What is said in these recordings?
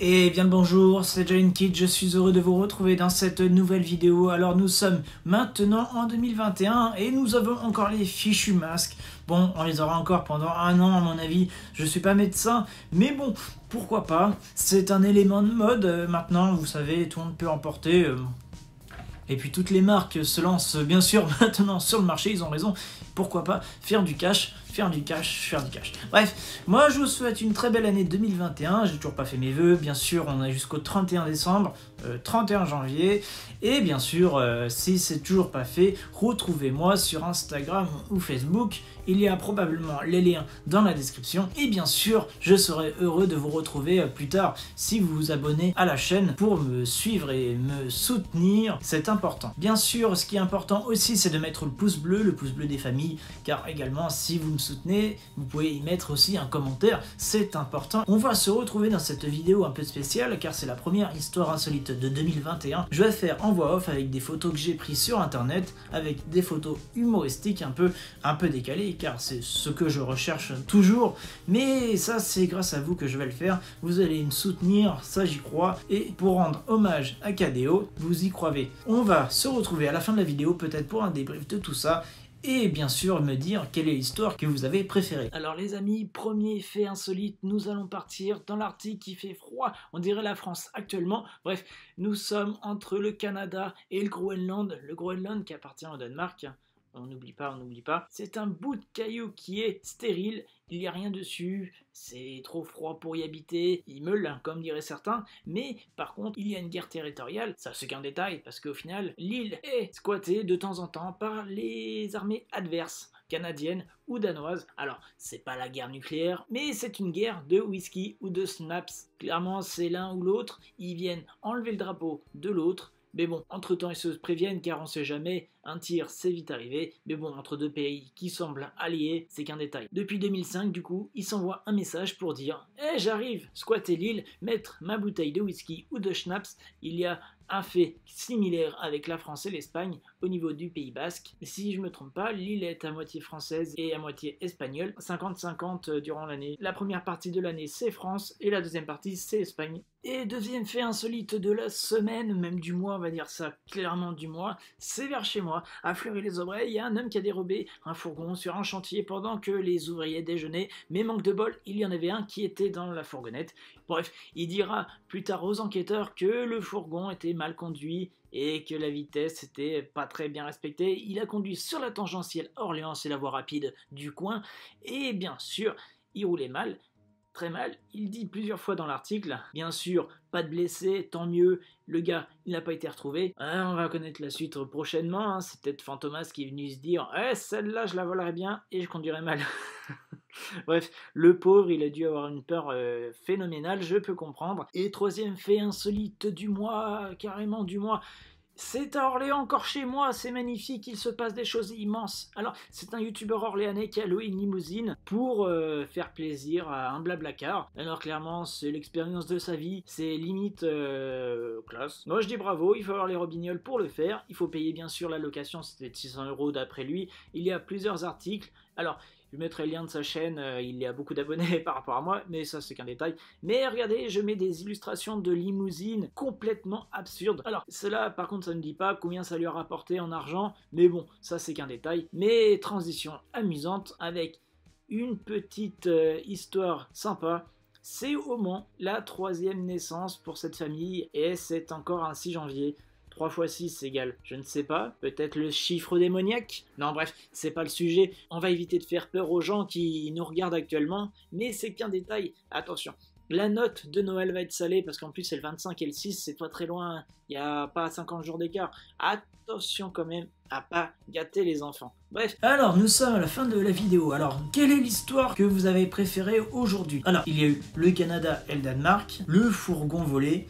Et bien le bonjour, c'est Jainkid, je suis heureux de vous retrouver dans cette nouvelle vidéo. Alors nous sommes maintenant en 2021 et nous avons encore les fichus masques. Bon, on les aura encore pendant un an à mon avis, je suis pas médecin, mais bon, pourquoi pas. C'est un élément de mode maintenant, vous savez, tout le monde peut en porter. Et puis toutes les marques se lancent bien sûr maintenant sur le marché, ils ont raison. Pourquoi pas faire du cash. Bref, moi je vous souhaite une très belle année 2021, j'ai toujours pas fait mes vœux, bien sûr on a jusqu'au 31 décembre, 31 janvier, et bien sûr si c'est toujours pas fait, retrouvez-moi sur Instagram ou Facebook, il y a probablement les liens dans la description, et bien sûr je serai heureux de vous retrouver plus tard si vous vous abonnez à la chaîne pour me suivre et me soutenir, c'est important. Bien sûr ce qui est important aussi c'est de mettre le pouce bleu des familles, car également si vous me soutenez, vous pouvez y mettre aussi un commentaire, c'est important. On va se retrouver dans cette vidéo un peu spéciale car c'est la première histoire insolite de 2021. Je vais faire en voix off avec des photos que j'ai prises sur internet, avec des photos humoristiques un peu décalées car c'est ce que je recherche toujours, mais ça c'est grâce à vous que je vais le faire, vous allez me soutenir, ça j'y crois, et pour rendre hommage à KDO, vous y croyez. On va se retrouver à la fin de la vidéo peut-être pour un débrief de tout ça, et bien sûr me dire quelle est l'histoire que vous avez préférée. Alors les amis, premier fait insolite, nous allons partir dans l'Arctique qui fait froid, on dirait la France actuellement. Bref, nous sommes entre le Canada et le Groenland qui appartient au Danemark. On n'oublie pas. C'est un bout de caillou qui est stérile, il n'y a rien dessus, c'est trop froid pour y habiter, il meule, comme diraient certains, mais par contre, il y a une guerre territoriale, ça c'est qu'un détail, parce qu'au final, l'île est squattée de temps en temps par les armées adverses, canadiennes ou danoises. Alors, c'est pas la guerre nucléaire, mais c'est une guerre de whisky ou de snaps. Clairement, c'est l'un ou l'autre, ils viennent enlever le drapeau de l'autre. Mais bon, entre temps ils se préviennent car on sait jamais, un tir c'est vite arrivé, mais bon, entre deux pays qui semblent alliés, c'est qu'un détail. Depuis 2005 du coup, ils s'envoient un message pour dire « Eh j'arrive, squatter l'île, mettre ma bouteille de whisky ou de schnapps, il y a un fait similaire avec la France et l'Espagne au niveau du Pays Basque. Si je me trompe pas, l'île est à moitié française et à moitié espagnole, 50-50 durant l'année. La première partie de l'année c'est France et la deuxième partie c'est Espagne. Et deuxième fait insolite de la semaine, même du mois, on va dire ça clairement du mois, c'est vers chez moi, à Fleury-les-Aubrais, il y a un homme qui a dérobé un fourgon sur un chantier pendant que les ouvriers déjeunaient, mais manque de bol, il y en avait un qui était dans la fourgonnette. Bref, il dira plus tard aux enquêteurs que le fourgon était mal conduit et que la vitesse était pas très bien respectée. Il a conduit sur la tangentielle Orléans, c'est la voie rapide du coin, et bien sûr, il roulait mal. Très mal, il dit plusieurs fois dans l'article, bien sûr, pas de blessés, tant mieux, le gars, il n'a pas été retrouvé. On va connaître la suite prochainement, hein. C'est peut-être Fantomas qui est venu se dire « Eh, celle-là, je la volerai bien et je conduirai mal ». Bref, le pauvre, il a dû avoir une peur phénoménale, je peux comprendre. Et troisième fait insolite du mois, carrément du mois, c'est à Orléans, encore chez moi, c'est magnifique, il se passe des choses immenses. Alors, c'est un youtubeur orléanais qui a loué une limousine pour faire plaisir à un blablacar. Alors clairement, c'est l'expérience de sa vie, c'est limite classe. Moi je dis bravo, il faut avoir les robignoles pour le faire, il faut payer bien sûr la location, c'était de 600 € d'après lui. Il y a plusieurs articles, alors je mettrai le lien de sa chaîne, il y a beaucoup d'abonnés par rapport à moi, mais ça c'est qu'un détail. Mais regardez, je mets des illustrations de limousines complètement absurdes. Alors, cela par contre ça ne dit pas combien ça lui a rapporté en argent, mais bon, ça c'est qu'un détail. Mais transition amusante avec une petite histoire sympa. C'est au Mans la 3e naissance pour cette famille, et c'est encore un 6 janvier. 3 x 6 égale, je ne sais pas, peut-être le chiffre démoniaque? Non bref, c'est pas le sujet, on va éviter de faire peur aux gens qui nous regardent actuellement, mais c'est qu'un détail, attention. La note de Noël va être salée, parce qu'en plus c'est le 25 et le 6, c'est pas très loin, il n'y a pas 50 jours d'écart. Attention quand même à pas gâter les enfants. Bref, alors nous sommes à la fin de la vidéo. Alors, quelle est l'histoire que vous avez préférée aujourd'hui? Alors, il y a eu le Canada et le Danemark, le fourgon volé,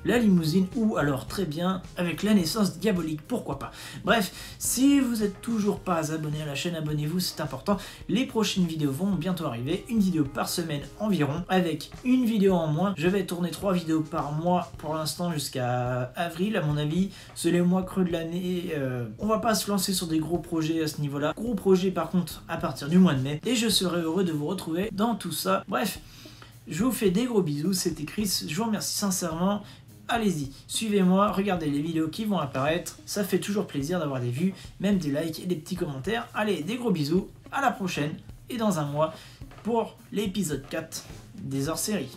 la limousine ou alors très bien avec la naissance diabolique, pourquoi pas. Bref, si vous n'êtes toujours pas abonné à la chaîne, abonnez-vous, c'est important. Les prochaines vidéos vont bientôt arriver, une vidéo par semaine environ, avec une vidéo en moins. Je vais tourner 3 vidéos par mois pour l'instant jusqu'à avril à mon avis, c'est les mois creux de l'année. On va pas se lancer sur des gros projets à ce niveau-là. Gros projets par contre à partir du mois de mai, et je serai heureux de vous retrouver dans tout ça. Bref, Je vous fais des gros bisous, c'était Chris, je vous remercie sincèrement. Allez-y, suivez-moi, regardez les vidéos qui vont apparaître, ça fait toujours plaisir d'avoir des vues, même des likes et des petits commentaires. Allez, des gros bisous, à la prochaine et dans un mois pour l'épisode 4 des hors-séries.